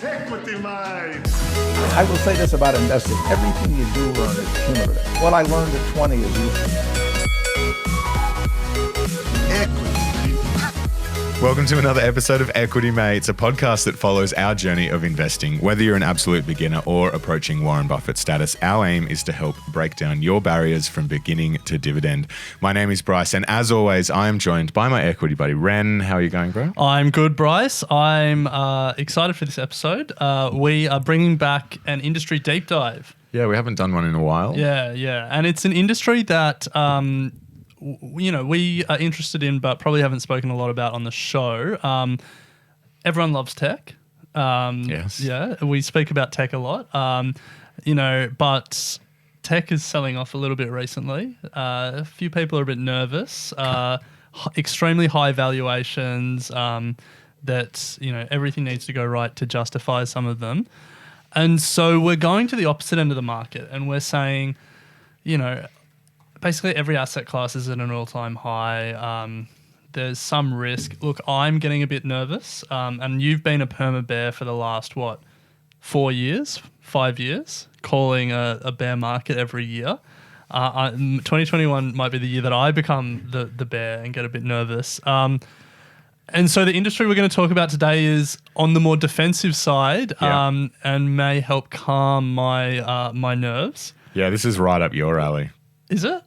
Equity mind. I will say this about investing. Everything you do learn is cumulative. What I learned at 20 is useful. Equity. Welcome to another episode of Equity Mates, a podcast that follows our journey of investing. Whether you're an absolute beginner or approaching Warren Buffett status, our aim is to help break down your barriers from beginning to dividend. My name is Bryce, and as always, I am joined by my equity buddy, Ren. How are you going, bro? I'm good, Bryce. I'm excited for this episode. We are bringing back an industry deep dive. Yeah, we haven't done one in a while. Yeah. And it's an industry that... we are interested in, but probably haven't spoken a lot about on the show. Everyone loves tech. Yes. Yeah, we speak about tech a lot. But tech is selling off a little bit recently. A few people are a bit nervous. Extremely high valuations. That everything needs to go right to justify some of them, and so we're going to the opposite end of the market, and we're saying, basically every asset class is at an all-time high. There's some risk. Look, I'm getting a bit nervous, and you've been a perma bear for the last, 5 years, calling a bear market every year. 2021 might be the year that I become the bear and get a bit nervous. And so the industry we're going to talk about today is on the more defensive side, and may help calm my nerves. Yeah, this is right up your alley. Is it?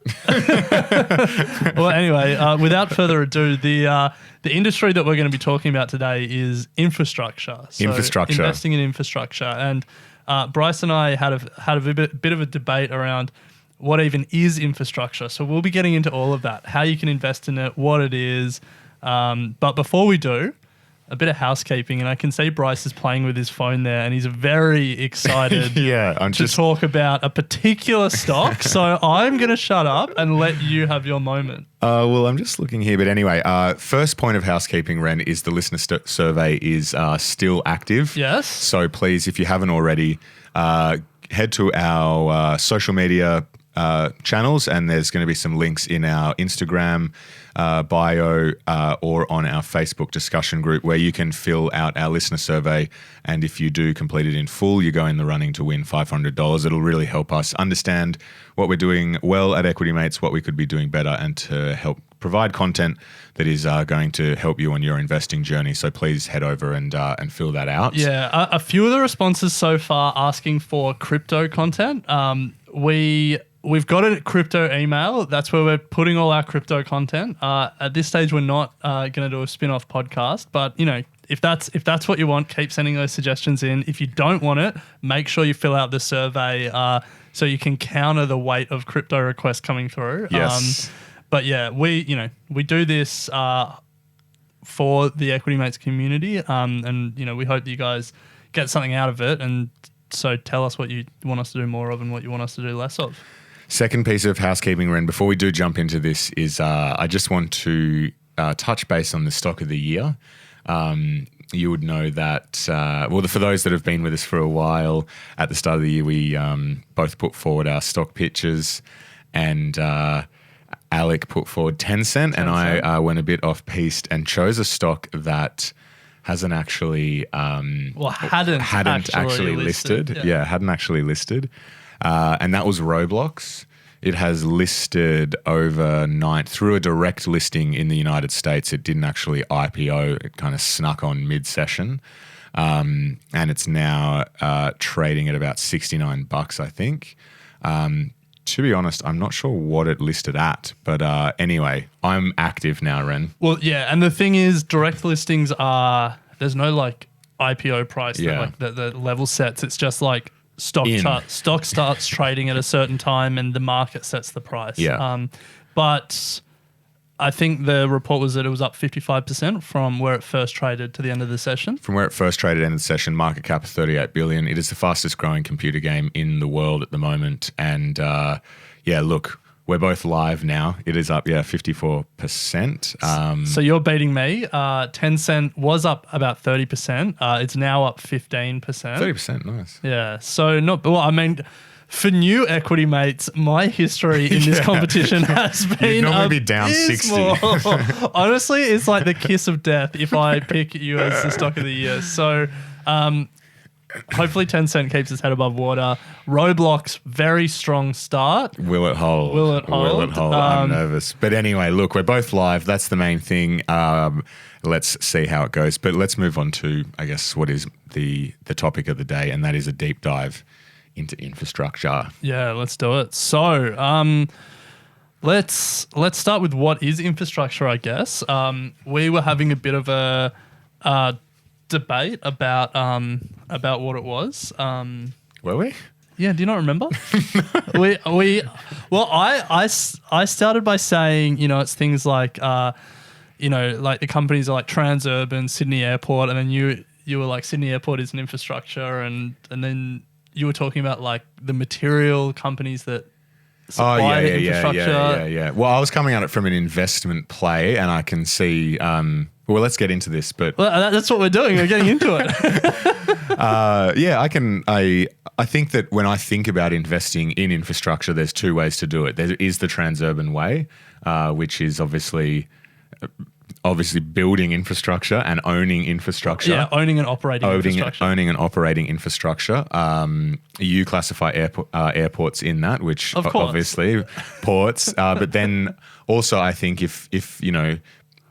Well, anyway, without further ado, the industry that we're going to be talking about today is infrastructure. So investing in infrastructure. And Bryce and I had a bit of a debate around what even is infrastructure. So we'll be getting into all of that, how you can invest in it, what it is. But before we do, a bit of housekeeping, and I can see Bryce is playing with his phone there, and he's very excited to talk about a particular stock. So I'm going to shut up and let you have your moment. Well, I'm just looking here. But anyway, first point of housekeeping, Ren, is the listener survey is still active. Yes. So please, if you haven't already, head to our social media channels, and there's going to be some links in our Instagram bio or on our Facebook discussion group where you can fill out our listener survey, and if you do complete it in full, you go in the running to win $500. It'll really help us understand what we're doing well at Equity Mates, what we could be doing better, and to help provide content that is going to help you on your investing journey. So please head over and fill that out. Yeah, a few of the responses so far asking for crypto content. We've got a crypto email. That's where we're putting all our crypto content. At this stage, we're not going to do a spin-off podcast, but if that's what you want, keep sending those suggestions in. If you don't want it, make sure you fill out the survey so you can counter the weight of crypto requests coming through. Yes. But yeah, we do this for the Equity Mates community, and we hope that you guys get something out of it. And so tell us what you want us to do more of and what you want us to do less of. Second piece of housekeeping, Ren, before we do jump into this is I just want to touch base on the stock of the year. You would know that, for those that have been with us for a while, at the start of the year, we both put forward our stock pitches, and Alec put forward Tencent, and I went a bit off-piste and chose a stock that hasn't actually... hadn't actually listed. Yeah, hadn't actually listed. And that was Roblox. It has listed overnight through a direct listing in the United States. It didn't actually IPO. It kind of snuck on mid-session. And it's now trading at about $69, I think. To be honest, I'm not sure what it listed at. But anyway, I'm active now, Ren. Well, yeah. And the thing is, direct listings there's no IPO price that the level sets. It's just stock starts trading at a certain time and the market sets the price. Yeah. But I think the report was that it was up 55% from where it first traded to the end of the session. From where it first traded end of the session, market cap of $38 billion. It is the fastest growing computer game in the world at the moment. And look, we're both live now. It is up, 54%. So you're beating me. Tencent was up about 30%. It's now up 15%. 30%, nice. Yeah. So for new equity mates, my history in this competition has been normally be down 60. Honestly, it's like the kiss of death if I pick you as the stock of the year. So hopefully 10 Cent keeps its head above water. Roblox, very strong start. Will it hold? Will it hold? I'm nervous. But anyway, look, we're both live. That's the main thing. Let's see how it goes. But let's move on to, I guess, what is the topic of the day, and that is a deep dive into infrastructure. Yeah, let's do it. So let's start with what is infrastructure, I guess. We were having a bit of a debate about what it was. Were we? Yeah, do you not remember? I started by saying, it's things like like the companies are like Transurban, Sydney Airport, and then you were like Sydney Airport is an infrastructure, and then you were talking about like the material companies that supply the infrastructure. Yeah. Well, I was coming at it from an investment play, and I can see. Well, let's get into this, but that's what we're doing. We're getting into it. I think that when I think about investing in infrastructure, there's two ways to do it. There is the Transurban way, which is obviously building infrastructure and owning infrastructure. Yeah, owning and operating infrastructure. Owning and operating infrastructure. You classify airports in that, which obviously ports. But then also I think if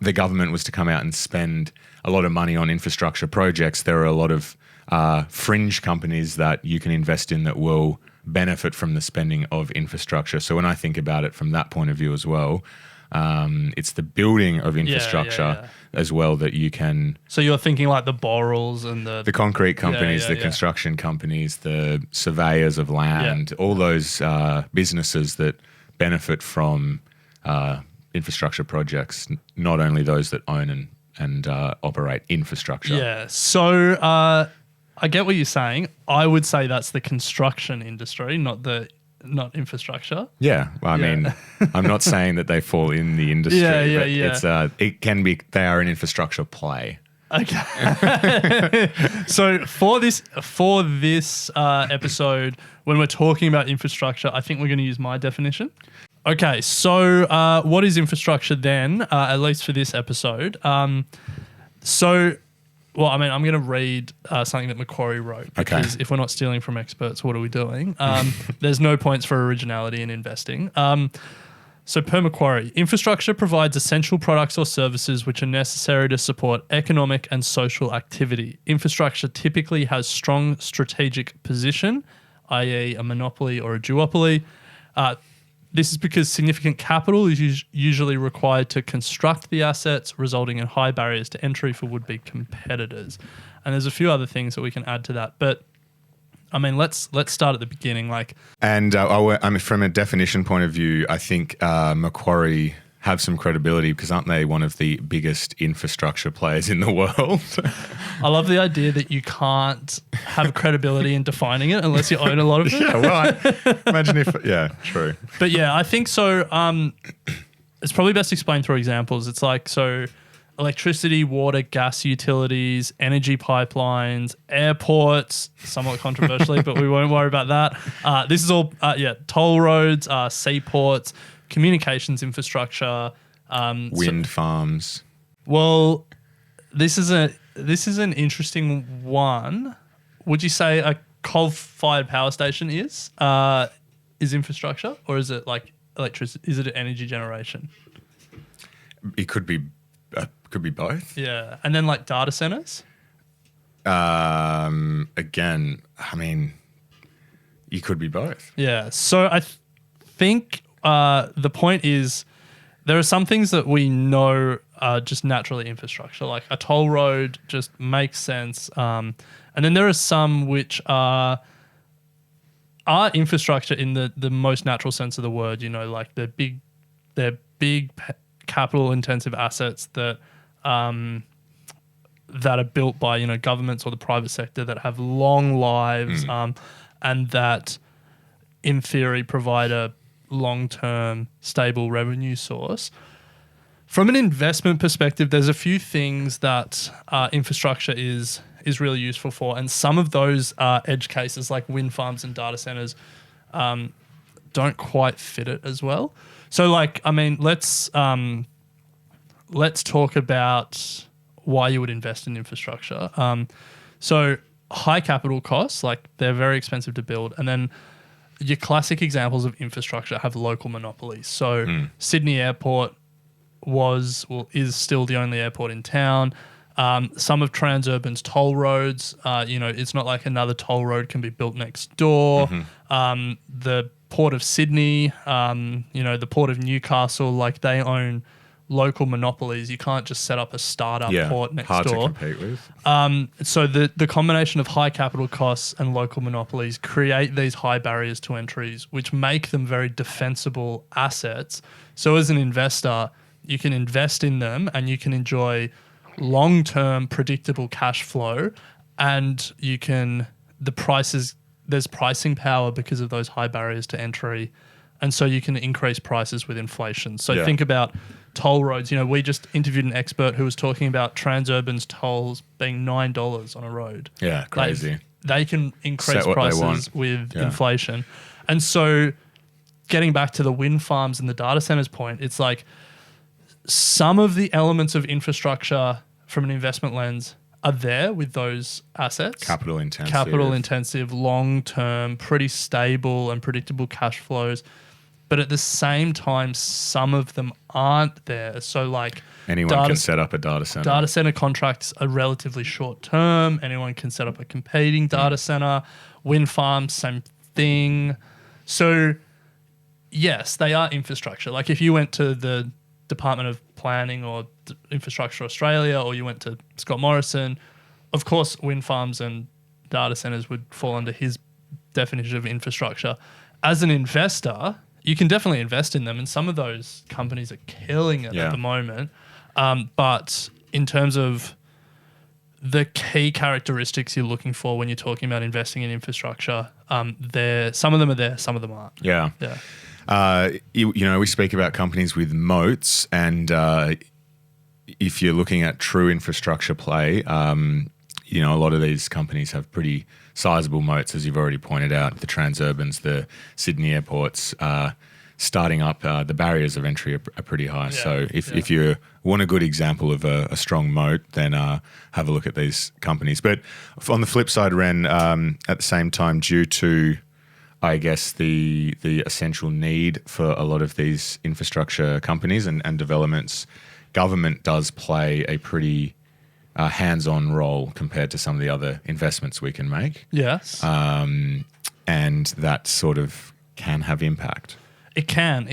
the government was to come out and spend a lot of money on infrastructure projects, there are a lot of fringe companies that you can invest in that will benefit from the spending of infrastructure. So when I think about it from that point of view as well, it's the building of infrastructure as well that you can. So you're thinking like the borals and the concrete companies, the construction companies, the surveyors of land, all those businesses that benefit from infrastructure projects, not only those that own and operate infrastructure. Yeah. So I get what you're saying. I would say that's the construction industry, not infrastructure. Yeah. Well, I mean, I'm not saying that they fall in the industry. But it can be, they are an infrastructure play. Okay. So for this episode, when we're talking about infrastructure, I think we're going to use my definition. Okay. So what is infrastructure then, at least for this episode? I'm going to read something that Macquarie wrote, because if we're not stealing from experts, what are we doing? There's no points for originality in investing. So per Macquarie, infrastructure provides essential products or services which are necessary to support economic and social activity. Infrastructure typically has strong strategic position, i.e. a monopoly or a duopoly. This is because significant capital is usually required to construct the assets, resulting in high barriers to entry for would-be competitors. And there's a few other things that we can add to that. But, I mean, let's start at the beginning. From a definition point of view, I think Macquarie have some credibility because aren't they one of the biggest infrastructure players in the world? I love the idea that you can't have credibility in defining it unless you own a lot of it. Yeah, well, imagine if, true. But yeah, I think so. It's probably best explained through examples. It's like, so electricity, water, gas utilities, energy pipelines, airports, somewhat controversially, but we won't worry about that. This is all, toll roads, seaports, communications infrastructure, wind farms. Well, this is an interesting one. Would you say a coal-fired power station is infrastructure, or is it like electricity? Is it energy generation? It could be both. Yeah, and then like data centers. Again, I mean, you could be both. Yeah. So I think the point is there are some things that we know are just naturally infrastructure, like a toll road just makes sense. And then there are some which are infrastructure in the most natural sense of the word, like they're big capital intensive assets that are built by, governments or the private sector that have long lives and that in theory provide a long-term stable revenue source. From an investment perspective, there's a few things that infrastructure is really useful for, and some of those edge cases like wind farms and data centers don't quite fit it as well. So like, I mean, let's talk about why you would invest in infrastructure. So high capital costs, like they're very expensive to build. And then your classic examples of infrastructure have local monopolies. So Sydney Airport is still the only airport in town. Some of Transurban's toll roads, it's not like another toll road can be built next door. The Port of Sydney, the Port of Newcastle, like they own local monopolies. You can't just set up a startup port next door. Hard to compete with. So the combination of high capital costs and local monopolies create these high barriers to entries, which make them very defensible assets. So as an investor, you can invest in them and you can enjoy long-term predictable cash flow, and there's pricing power because of those high barriers to entry. And so you can increase prices with inflation. So think about toll roads. We just interviewed an expert who was talking about Transurban's tolls being $9 on a road. Yeah, crazy. They can increase prices with inflation. And so getting back to the wind farms and the data centers point, it's like some of the elements of infrastructure from an investment lens are there with those assets. Capital intensive, long-term, pretty stable and predictable cash flows. But at the same time, some of them aren't there. So like anyone can set up a data center. Data center contracts are relatively short-term. Anyone can set up a competing data center. Wind farms, same thing. So yes, they are infrastructure. Like if you went to the Department of Planning or Infrastructure Australia, or you went to Scott Morrison, of course wind farms and data centers would fall under his definition of infrastructure. As an investor, you can definitely invest in them, and some of those companies are killing it at the moment. But in terms of the key characteristics you're looking for when you're talking about investing in infrastructure, some of them are there, some of them aren't. Yeah. We speak about companies with moats, and if you're looking at true infrastructure play, a lot of these companies have pretty sizable moats, as you've already pointed out. The Transurbans, the Sydney airports, starting up, the barriers of entry are pretty high. So if you want a good example of a strong moat, then have a look at these companies. But on the flip side, Ren, at the same time, due to I guess the essential need for a lot of these infrastructure companies and developments, government does play a pretty hands-on role compared to some of the other investments we can make. Yes. And that sort of can have impact. It can.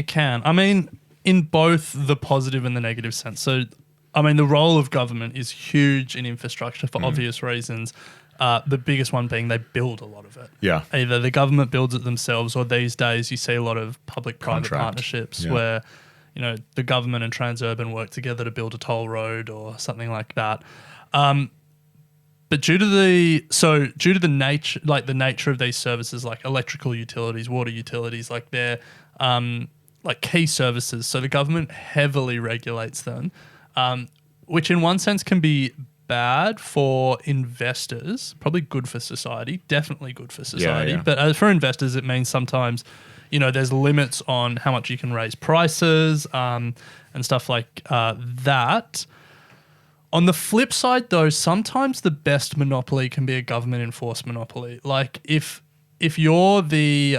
I mean, in both the positive and the negative sense. So, I mean, the role of government is huge in infrastructure for obvious reasons. The biggest one being they build a lot of it. Yeah. Either the government builds it themselves, or these days you see a lot of public-private partnerships where, the government and Transurban work together to build a toll road or something like that. But due to the nature of these services, like electrical utilities, water utilities, like they're like key services. So the government heavily regulates them, which in one sense can be bad for investors, probably good for society, definitly good for society. But as for investors, it means sometimes, there's limits on how much you can raise prices and stuff like that. On the flip side, though, sometimes the best monopoly can be a government-enforced monopoly. Like if you're the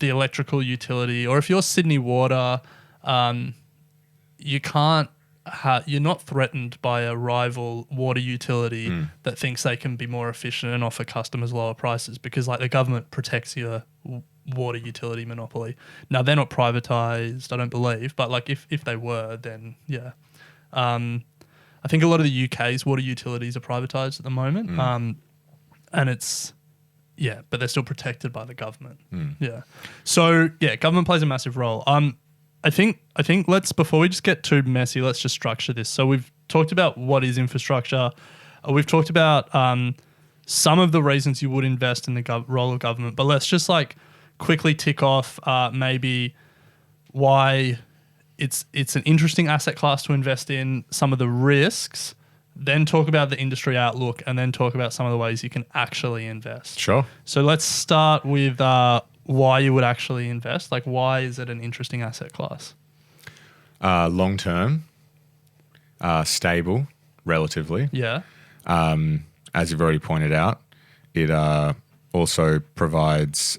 electrical utility, or if you're Sydney Water, you're not threatened by a rival water utility that thinks they can be more efficient and offer customers lower prices, because the government protects your water utility monopoly. Now, they're not privatized, I don't believe, but if they were, then yeah. I think a lot of the UK's water utilities are privatized at the moment, and but they're still protected by the government. Yeah. So yeah, government plays a massive role. I think before we just get too messy, let's just structure this. So we've talked about what is infrastructure. We've talked about some of the reasons you would invest in the role of government, but let's just quickly tick off maybe why it's an interesting asset class to invest in, some of the risks, then talk about the industry outlook, and then talk about some of the ways you can actually invest. Sure. So let's start with why you would actually invest? Like, why is it an interesting asset class? Long term, stable, relatively. Yeah. As you've already pointed out, it also provides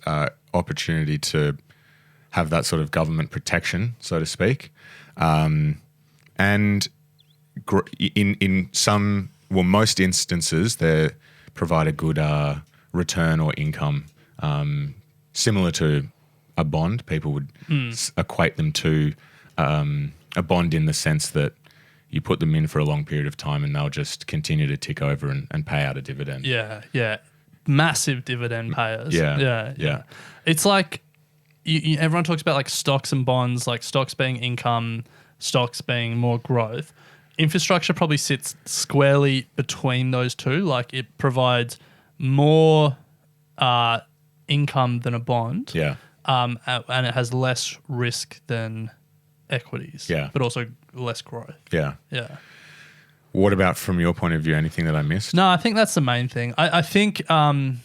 opportunity to have that sort of government protection, so to speak. And in some, well, most instances, they provide a good return or income, similar to a bond. People would equate them to a bond in the sense that you put them in for a long period of time and they'll just continue to tick over and pay out a dividend. Yeah. Massive dividend payers. Yeah. It's like everyone talks about like stocks and bonds, like stocks being income, stocks being more growth. Infrastructure probably sits squarely between those two. Like it provides more income than a bond. Yeah. And it has less risk than equities. Yeah. But also less growth. Yeah. What about from your point of view? Anything that I missed? No, I think that's the main thing. I think the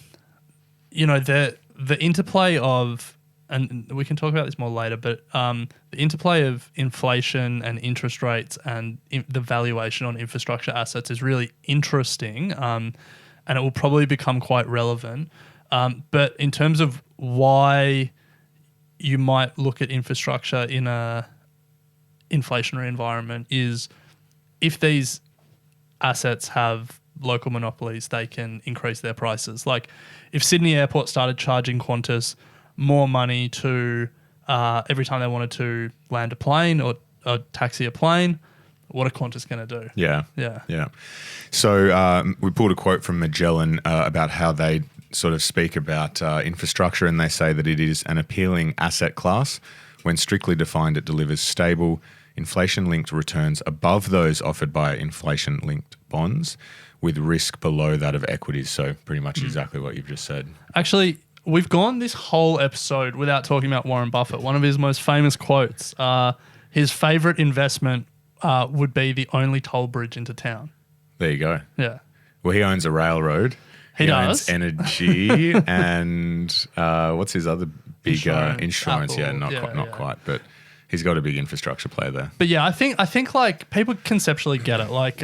interplay of, and we can talk about this more later, but the interplay of inflation and interest rates and the valuation on infrastructure assets is really interesting, and it will probably become quite relevant. But in terms of why you might look at infrastructure in a inflationary environment is if these assets have local monopolies, they can increase their prices. Like if Sydney Airport started charging Qantas more money to every time they wanted to land a plane or taxi a plane, what are Qantas going to do? Yeah. So we pulled a quote from Magellan about how they sort of speak about infrastructure, and they say that it is an appealing asset class. When strictly defined, it delivers stable, inflation-linked returns above those offered by inflation-linked bonds with risk below that of equities. So pretty much exactly what you've just said. Actually, we've gone this whole episode without talking about Warren Buffett. One of his most famous quotes, his favorite investment would be the only toll bridge into town. There you go. Yeah. Well, he owns a railroad. He owns does. energy and what's his other big insurance? Apple. Not quite, but he's got a big infrastructure play there. But yeah, I think like people conceptually get it. Like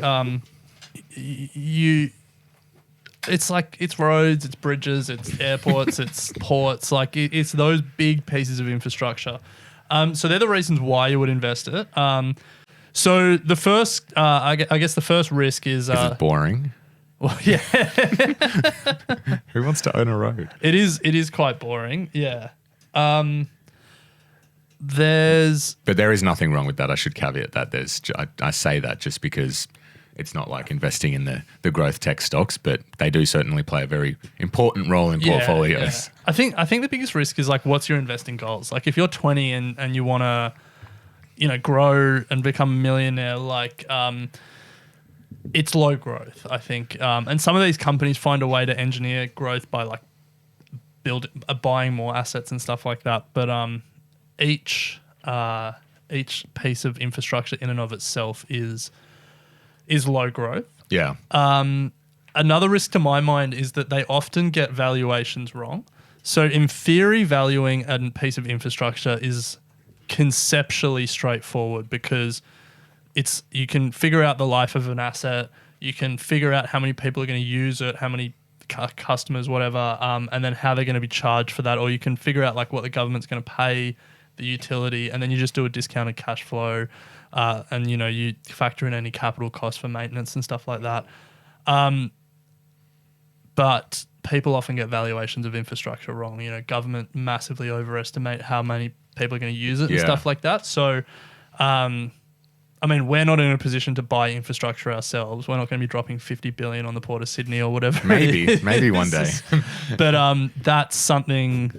it's like it's roads, it's bridges, it's airports, it's ports. Like it's those big pieces of infrastructure. So they're the reasons why you would invest it. So the first, I guess the first risk is it boring? Well, yeah. Who wants to own a road? It is quite boring. Yeah. But there is nothing wrong with that. I should caveat that. I say that just because it's not like investing in the growth tech stocks, but they do certainly play a very important role in portfolios. Yeah. I think the biggest risk is like, what's your investing goals? Like if you're 20 and you want to, grow and become a millionaire, like it's low growth, I think. And some of these companies find a way to engineer growth by like buying more assets and stuff like that. But each piece of infrastructure in and of itself is low growth. Yeah. Another risk to my mind is that they often get valuations wrong. So in theory, valuing a piece of infrastructure is conceptually straightforward because you can figure out the life of an asset, you can figure out how many people are going to use it, how many customers, whatever, and then how they're going to be charged for that, or you can figure out like what the government's going to pay the utility, and then you just do a discounted cash flow, and you factor in any capital costs for maintenance and stuff like that. But people often get valuations of infrastructure wrong. Government massively overestimate how many people are going to use it and stuff like that. So, we're not in a position to buy infrastructure ourselves. We're not going to be dropping 50 billion on the Port of Sydney or whatever. Maybe one day. But that's something.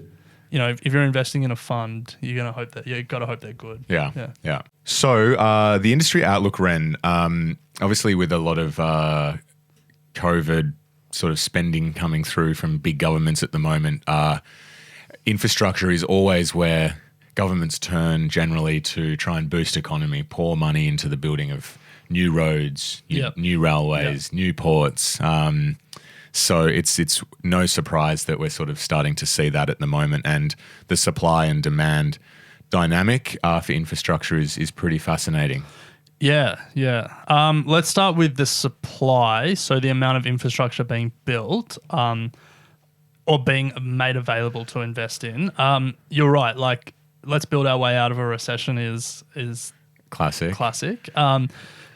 If you're investing in a fund, you've got to hope they're good. Yeah. So the industry outlook, Ren, obviously with a lot of COVID sort of spending coming through from big governments at the moment, infrastructure is always where governments turn generally to try and boost economy, pour money into the building of new roads, new railways, new ports. So it's no surprise that we're sort of starting to see that at the moment, and the supply and demand dynamic for infrastructure is pretty fascinating. Yeah. Let's start with the supply. So the amount of infrastructure being built or being made available to invest in. You're right. Like, let's build our way out of a recession is Classic.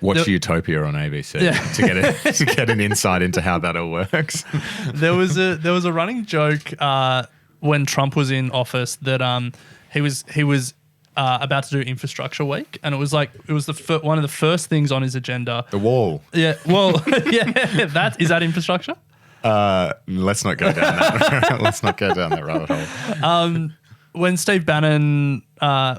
Watch Utopia on ABC to get an insight into how that all works. There was a running joke when Trump was in office that he was about to do infrastructure week, and it was one of the first things on his agenda. The wall. Yeah. Well, yeah. Is that infrastructure? Let's not go down that. Let's not go down that rabbit hole. When Steve Bannon,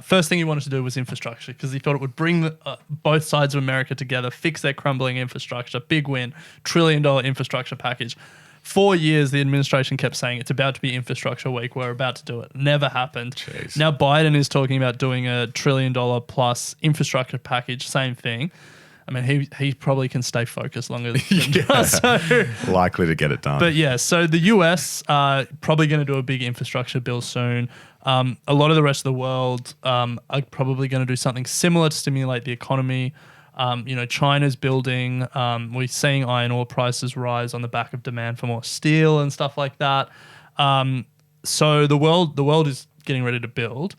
first thing he wanted to do was infrastructure, because he thought it would bring both sides of America together, fix their crumbling infrastructure, big win, $1 trillion infrastructure package. 4 years, the administration kept saying it's about to be infrastructure week. We're about to do it. Never happened. Jeez. Now Biden is talking about doing a $1 trillion plus infrastructure package. Same thing. I mean, he probably can stay focused longer than us. So, likely to get it done. But yeah, so the US probably going to do a big infrastructure bill soon. A lot of the rest of the world are probably going to do something similar to stimulate the economy. China's building. We're seeing iron ore prices rise on the back of demand for more steel and stuff like that. So the world is getting ready to build.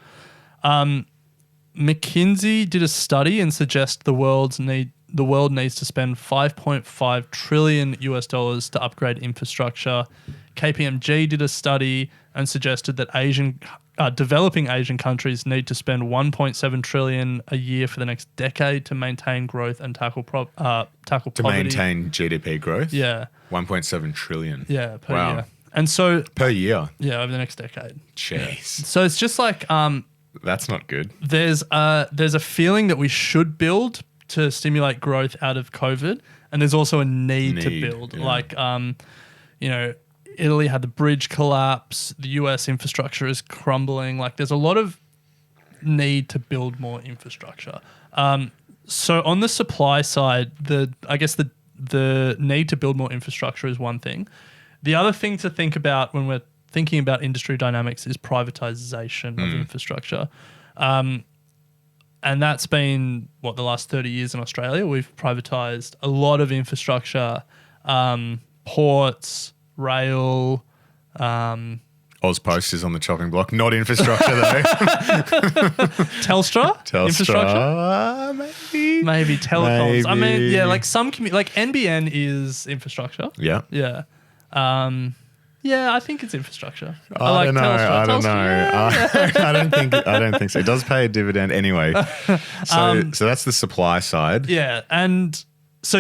McKinsey did a study and suggest the world needs to spend $5.5 trillion US dollars to upgrade infrastructure. KPMG did a study and suggested that developing Asian countries need to spend $1.7 trillion a year for the next decade to maintain growth and tackle poverty. To maintain GDP growth? Yeah. 1.7 trillion. Yeah, per year. And so per year? Yeah, over the next decade. Jeez. So it's just like that's not good. There's a feeling that we should build to stimulate growth out of COVID, and there's also a need to build. Yeah. Like, Italy had the bridge collapse. The US infrastructure is crumbling. Like, there's a lot of need to build more infrastructure. So on the supply side, I guess the need to build more infrastructure is one thing. The other thing to think about when we're thinking about industry dynamics is privatization of infrastructure. And that's been, the last 30 years in Australia. We've privatized a lot of infrastructure, ports, rail. Ozpost is on the chopping block. Not infrastructure, though. Telstra? Infrastructure? Maybe telecoms. Maybe. I mean, yeah, like like NBN is infrastructure. Yeah. Yeah. Yeah, I think it's infrastructure. I don't know. I don't know. I don't think so. It does pay a dividend anyway. So that's the supply side. Yeah, and so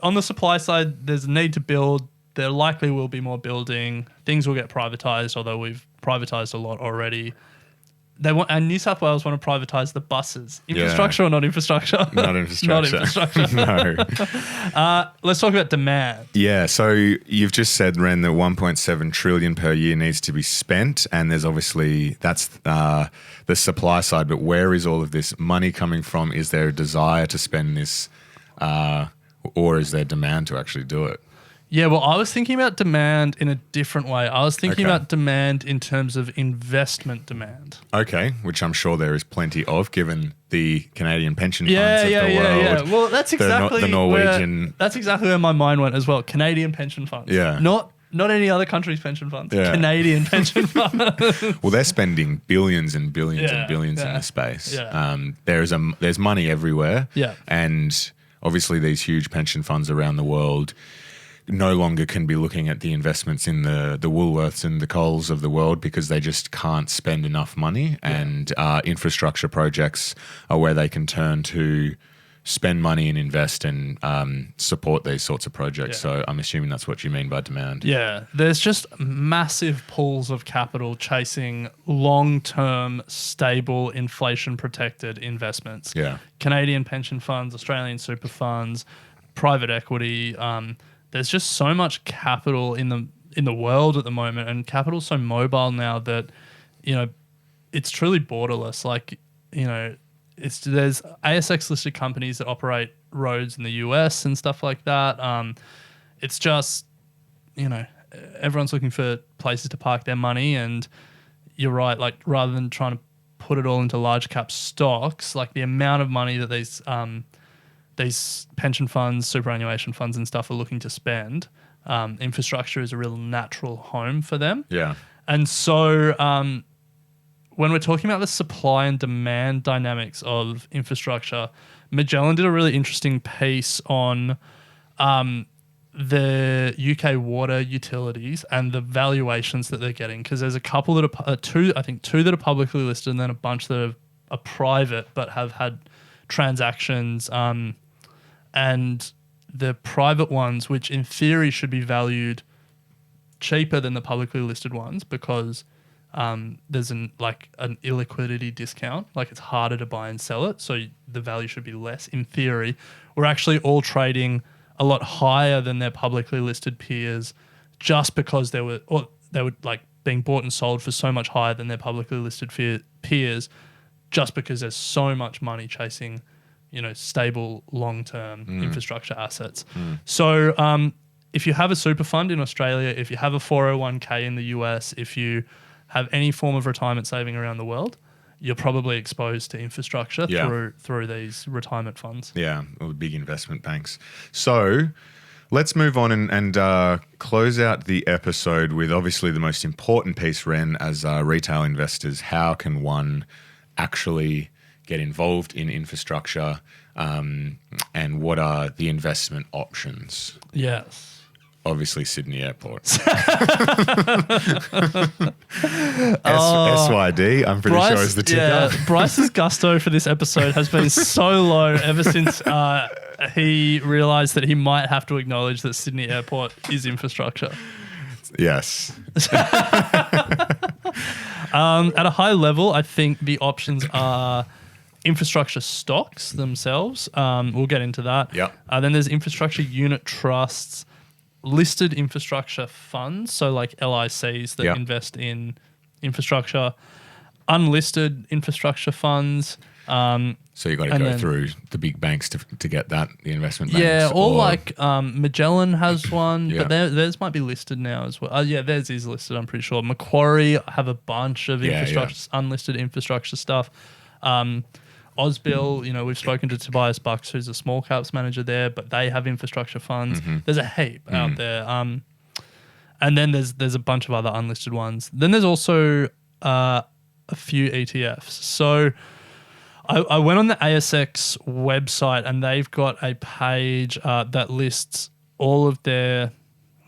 on the supply side, there's a need to build. There likely will be more building. Things will get privatized, although we've privatized a lot already. And New South Wales want to privatize the buses. Infrastructure or not infrastructure? Not infrastructure. Not infrastructure. No. Let's talk about demand. Yeah. So you've just said, Ren, that 1.7 trillion per year needs to be spent, and there's obviously that's the supply side. But where is all of this money coming from? Is there a desire to spend this, or is there demand to actually do it? Yeah, well, I was thinking about demand in a different way. I was thinking about demand in terms of investment demand. Okay, which I'm sure there is plenty of, given the Canadian pension funds of the world. Yeah. Well, that's exactly the Norwegian. That's exactly where my mind went as well. Canadian pension funds. Yeah. Not any other country's pension funds. Yeah. Canadian pension funds. Well, they're spending billions and billions and billions in this space. Yeah. There's money everywhere. Yeah. And obviously these huge pension funds around the world no longer can be looking at the investments in the Woolworths and the Coles of the world because they just can't spend enough money. Yeah. And infrastructure projects are where they can turn to spend money and invest and support these sorts of projects. Yeah. So I'm assuming that's what you mean by demand. Yeah. There's just massive pools of capital chasing long-term, stable, inflation-protected investments. Yeah. Canadian pension funds, Australian super funds, private equity. There's just so much capital in the world at the moment, and capital's so mobile now that, it's truly borderless. Like, there's ASX listed companies that operate roads in the US and stuff like that. It's just everyone's looking for places to park their money, and you're right. Like rather than trying to put it all into large cap stocks, like the amount of money that these pension funds, superannuation funds, and stuff are looking to spend, infrastructure is a real natural home for them. Yeah. And so when we're talking about the supply and demand dynamics of infrastructure, Magellan did a really interesting piece on the UK water utilities and the valuations that they're getting, because there's a couple that are two that are publicly listed, and then a bunch that are private but have had transactions. And the private ones, which in theory should be valued cheaper than the publicly listed ones, because there's an illiquidity discount, like it's harder to buy and sell it, so the value should be less in theory. We're actually all trading a lot higher than their publicly listed peers, just because they were like being bought and sold for so much higher than their publicly listed peers, just because there's so much money chasing, stable long-term infrastructure assets. So if you have a super fund in Australia, if you have a 401k in the US, if you have any form of retirement saving around the world, you're probably exposed to infrastructure through these retirement funds. Yeah, all the big investment banks. So let's move on and close out the episode with obviously the most important piece, Ren, as retail investors. How can one actually get involved in infrastructure, and what are the investment options? Yes. Obviously, Sydney Airport. SYD, I'm pretty sure is the ticker. Yeah, Bryce's gusto for this episode has been so low ever since he realised that he might have to acknowledge that Sydney Airport is infrastructure. Yes. At a high level, I think the options are infrastructure stocks themselves. We'll get into that. Yeah. Then there's infrastructure unit trusts, listed infrastructure funds, so like LICs that invest in infrastructure, unlisted infrastructure funds. So you got to go through the big banks to get that, the investment banks. Yeah, or like Magellan has one, but theirs might be listed now as well. Theirs is listed, I'm pretty sure. Macquarie have a bunch of infrastructure, unlisted infrastructure stuff. Ausbil, we've spoken to Tobias Bucks, who's a small caps manager there, but they have infrastructure funds. There's a heap out there. And then there's a bunch of other unlisted ones. Then there's also a few ETFs. So I went on the ASX website, and they've got a page that lists all of their,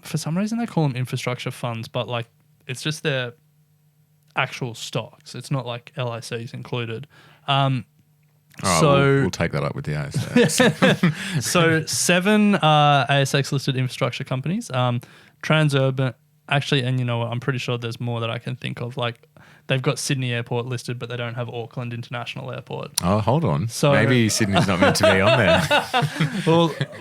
for some reason they call them infrastructure funds, but like it's just their actual stocks. It's not like LICs included. We'll take that up with the ASX. So 7 ASX listed infrastructure companies, Transurban, actually, and I'm pretty sure there's more that I can think of. Like they've got Sydney Airport listed, but they don't have Auckland International Airport. Oh, hold on. So maybe Sydney's not meant to be on there.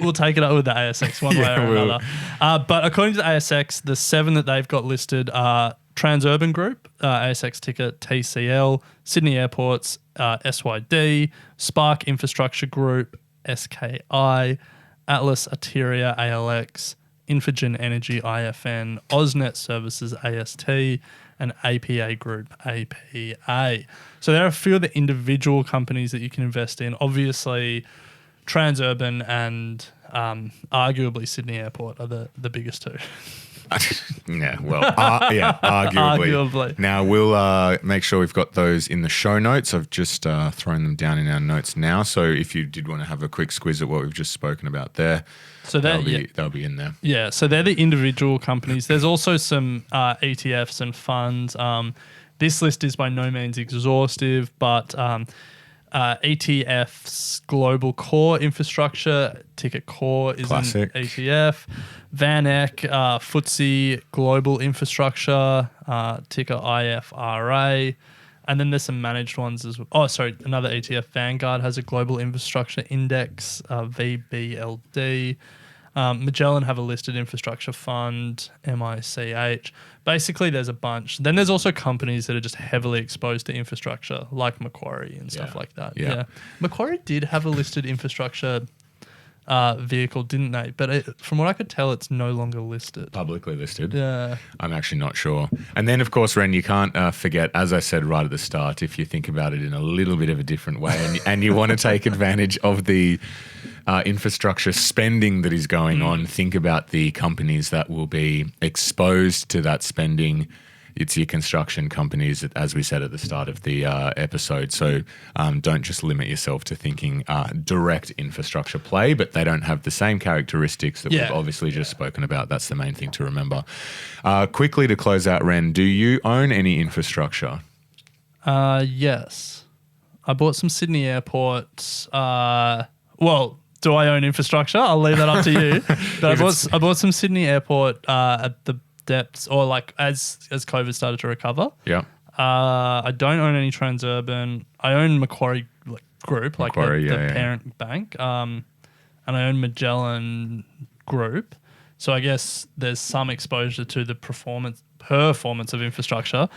We'll take it up with the ASX one way or another. But according to the ASX, the 7 that they've got listed are Transurban Group, ASX ticker TCL, Sydney Airports, SYD, Spark Infrastructure Group, SKI, Atlas Arteria, ALX, Infigen Energy, IFN, AusNet Services, AST, and APA Group, APA. So there are a few of the individual companies that you can invest in. Obviously, Transurban and arguably Sydney Airport are the biggest two. Arguably. Now, we'll make sure we've got those in the show notes. I've just thrown them down in our notes now. So if you did want to have a quick squiz at what we've just spoken about there, so they'll be in there. Yeah, so they're the individual companies. There's also some ETFs and funds. This list is by no means exhaustive, but ETF's Global Core Infrastructure, ticker Core, is Classic. an ETF. Van Eck, FTSE Global Infrastructure, ticker IFRA. And then there's some managed ones as well. Oh, sorry, another ETF, Vanguard, has a Global Infrastructure Index, VBLD. Magellan have a listed infrastructure fund, MICH. Basically, there's a bunch. Then there's also companies that are just heavily exposed to infrastructure, like Macquarie and stuff like that. Yeah. Macquarie did have a listed infrastructure vehicle, didn't they? But from what I could tell, it's no longer listed. Publicly listed. Yeah. I'm actually not sure. And then, of course, Ren, you can't forget, as I said right at the start, if you think about it in a little bit of a different way and you want to take advantage of the infrastructure spending that is going on, think about the companies that will be exposed to that spending. It's your construction companies, as we said at the start of the episode. So don't just limit yourself to thinking direct infrastructure play, but they don't have the same characteristics that we've obviously just spoken about. That's the main thing to remember. Quickly to close out, Ren, do you own any infrastructure? Yes. I bought some Sydney Airport. Well, do I own infrastructure? I'll leave that up to you. But I bought some Sydney Airport at the depths, or like as COVID started to recover. Yeah. I don't own any Transurban. I own Macquarie Group, Macquarie, the parent bank. And I own Magellan Group. So I guess there's some exposure to the performance of infrastructure.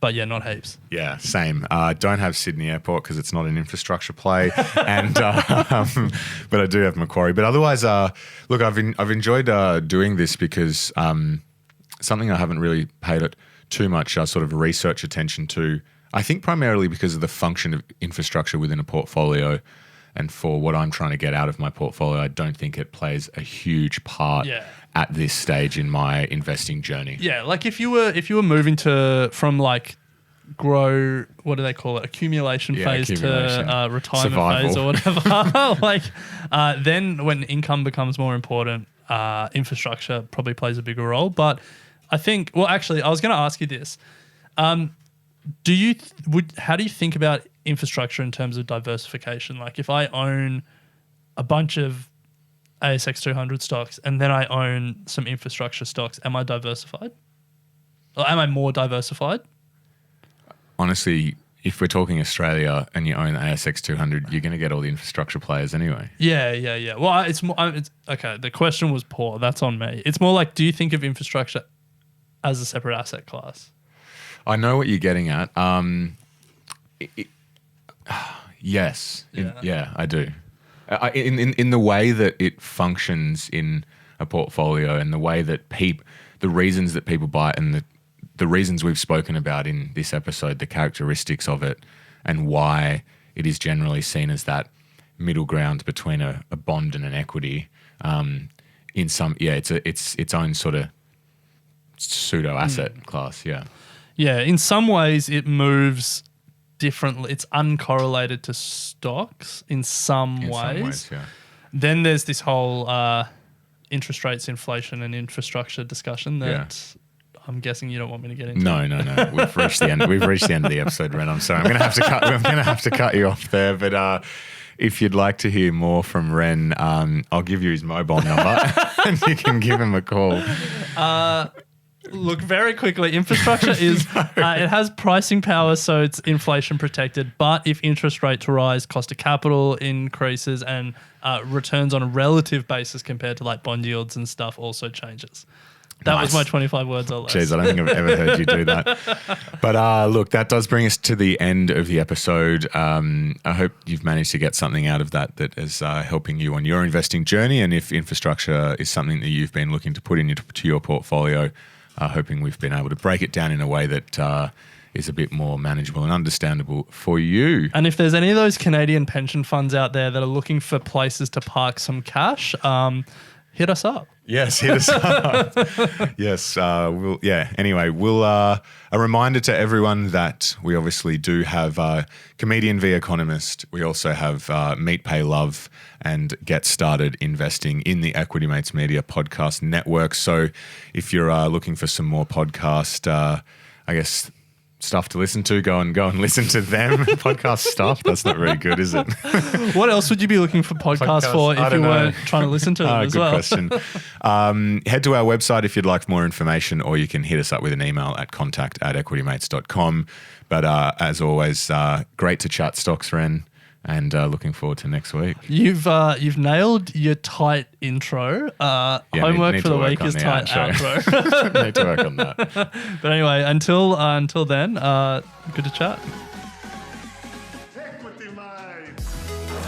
But yeah, not heaps. Yeah, same. Don't have Sydney Airport because it's not an infrastructure play, and but I do have Macquarie. But otherwise, look, I've enjoyed doing this because something I haven't really paid it too much sort of research attention to. I think primarily because of the function of infrastructure within a portfolio, and for what I'm trying to get out of my portfolio, I don't think it plays a huge part. Yeah. At this stage in my investing journey. Yeah, like if you were moving from like grow, what do they call it, accumulation phase to retirement Survival. phase or whatever, like then when income becomes more important, infrastructure probably plays a bigger role. But I think, well, actually, I was going to ask you this: how do you think about infrastructure in terms of diversification? Like if I own a bunch of ASX 200 stocks and then I own some infrastructure stocks, am I diversified? Or am I more diversified? Honestly, if we're talking Australia and you own the ASX 200, you're going to get all the infrastructure players anyway. Yeah. Well, it's more. It's okay. The question was poor. That's on me. It's more like, do you think of infrastructure as a separate asset class? I know what you're getting at. Yes. Yeah. I do. In the way that it functions in a portfolio and the way that the reasons that people buy it and the reasons we've spoken about in this episode, the characteristics of it and why it is generally seen as that middle ground between a bond and an equity. It's its own sort of pseudo asset class. Yeah. Yeah. In some ways, it moves differently. It's uncorrelated to stocks in some ways. Yeah. Then there's this whole interest rates, inflation, and infrastructure discussion that I'm guessing you don't want me to get into. No. We've reached the end. We've reached the end of the episode, Ren. I'm sorry. I'm going to have to cut you off there. But if you'd like to hear more from Ren, I'll give you his mobile number and you can give him a call. Look, very quickly, infrastructure is, it has pricing power, so it's inflation protected. But if interest rates rise, cost of capital increases and returns on a relative basis compared to like bond yields and stuff also changes. That was my 25 words or less. Jeez, I don't think I've ever heard you do that. But look, that does bring us to the end of the episode. I hope you've managed to get something out of that is helping you on your investing journey. And if infrastructure is something that you've been looking to put into your portfolio, hoping we've been able to break it down in a way that is a bit more manageable and understandable for you. And if there's any of those Canadian pension funds out there that are looking for places to park some cash, hit us up. Yes, hit us up. Yes, Anyway, we'll a reminder to everyone that we obviously do have Comedian v Economist. We also have Meet, Pay, Love and Get Started Investing in the Equity Mates Media podcast network. So if you're looking for some more podcast, stuff to listen to, go and listen to them. Podcast stuff. That's not very good, is it? What else would you be looking for podcasts for if you weren't trying to listen to them as well? Good question. Head to our website if you'd like more information, or you can hit us up with an email at contact@equitymates.com. But as always, great to chat stocks, Ren. And looking forward to next week. You've nailed your tight intro. Homework for the week is tight outro. Need to work on that. But anyway, until then, good to chat. Equity Mates.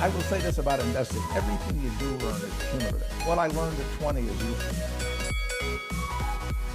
I will say this about investing. Everything you do learn is cumulative. What I learned at 20 is useful.